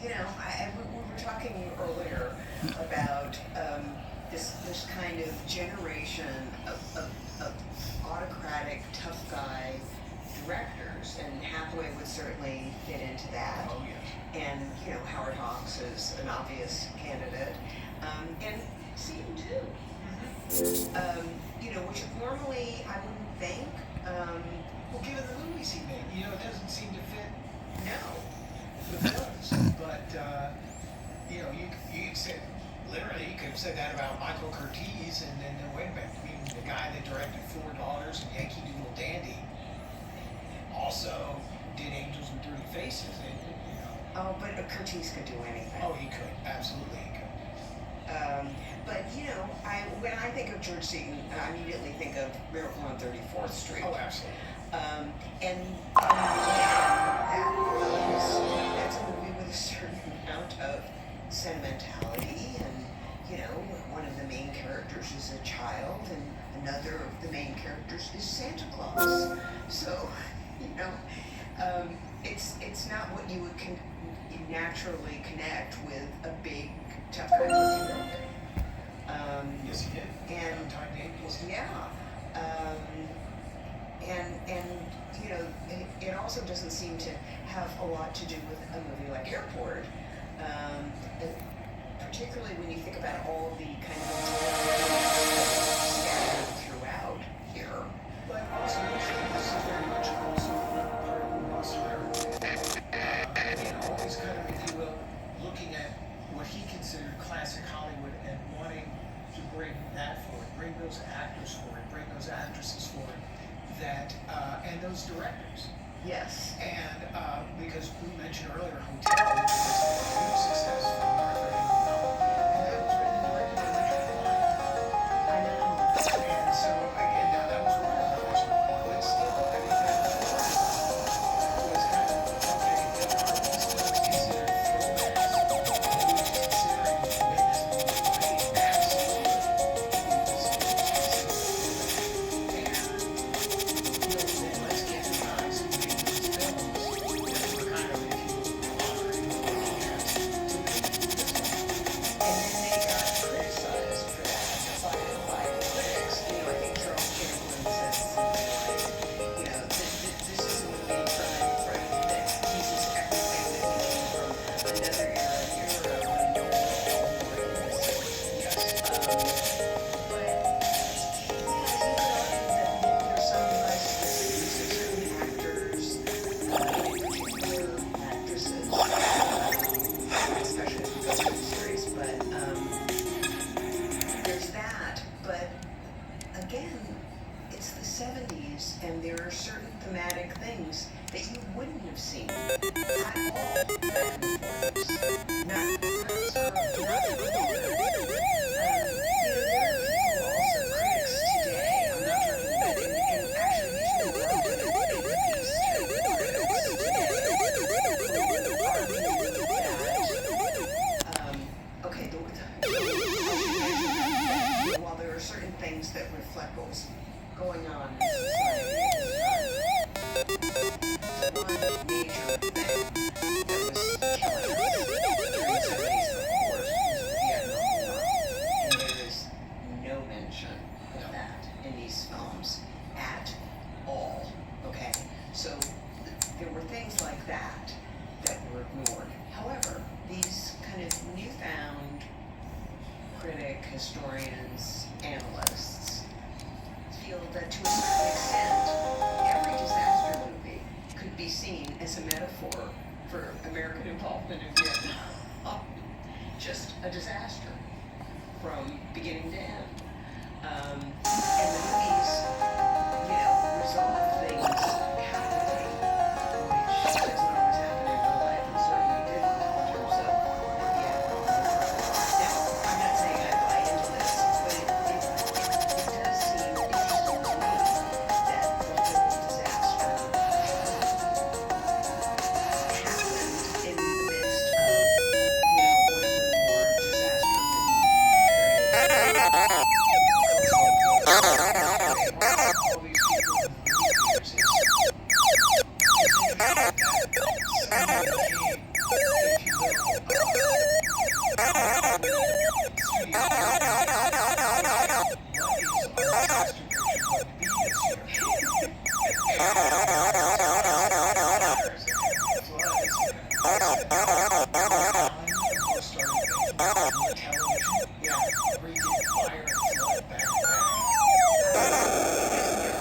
We were talking earlier about this kind of generation of autocratic, tough guy directors, and Hathaway would certainly fit into that. Oh, yes. And Howard Hawks is an obvious candidate, and Seaton too. Which normally I wouldn't think. Well, given the movies he made, it doesn't seem to fit No. the villains. But, you said, literally, you could have said that about Michael Curtiz, and then wait a minute, I mean, the guy that directed Four Daughters and Yankee Doodle Dandy also did Angels with Dirty Faces, Oh, but Curtiz could do anything. Oh, he could. Absolutely, he could. But when I think of George Seaton, I immediately think of Miracle on 34th Street. Oh, absolutely. That's a movie with a certain amount of sentimentality, and one of the main characters is a child, and another of the main characters is Santa Claus. So, it's not what you would naturally connect with a big tough guy hero. Yes, he did. And Time Naples. yeah, it also doesn't seem to have a lot to do with a movie like Airport, particularly when you think about all the kind of scattered throughout here. But also, this is very much also part of Ross always kind of, if you will, looking at what he considered classic Hollywood and wanting to bring that forward, bring those actors forward, bring those actresses forward, and those directors. Yes. And because we mentioned earlier Hotel, which was a huge success for Arthur Henry Novel, and that was written and directed by Richard Blank. I know. And so, again, now that was one of those, but still, I mean, that was kind of, okay, are these films considered throwbacks? Are we considering Witness movie great? Absolutely. And, let's get the guys who made those films that were kind of, if you will, modern copycats to make this one. And then they got criticized for that by critics. I think Charles Champlin said something like, this is a movie that uses everything that we came from another era, when no one was more innocent. Yes. But you could argue that there's some devices that use certain actors, particular actresses, especially in the series, but there's that. But again, it's the 70s, and there are certain thematic things that you wouldn't have seen at all back in the 40s. Not there are people, also critics today, I'm not talking about, and actually these people are doing a piece to critics today, who argue that, okay, while there are certain things that reflect what was going on in society at the time, one major thing that was killing us during the 70s, of course, was the Vietnam War, and there is no mention of that in these films at all, okay? So there were things like that that were ignored. However, these kind of newfound historians, analysts feel that to a certain extent, every disaster movie could be seen as a metaphor for American involvement in Vietnam. Just a disaster from beginning to end. And the movies, resolve things happily, which doesn't always happen in real life, and certainly didn't in terms of the Vietnam War. Now, I'm not saying I buy into this, but it does seem interesting to me that the whole disaster happened in the midst of, one of the more disastrous Who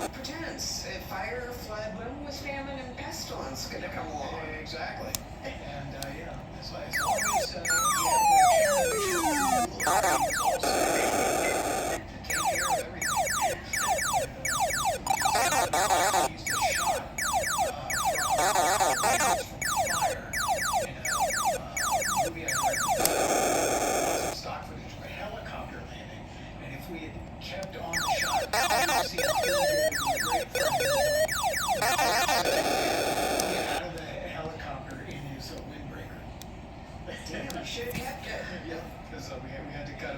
pretends? If fire, flood, when was famine and pestilence gonna come along? Exactly. And, it's like, as long as you have the generation to take care of everything. And, used a shot from fire in a movie I directed. Some stock footage of a helicopter landing. And if we had kept on the shot, you'd see a great get out of the helicopter and use a windbreaker. Damn, you should have kept it. Yeah, because we had to cut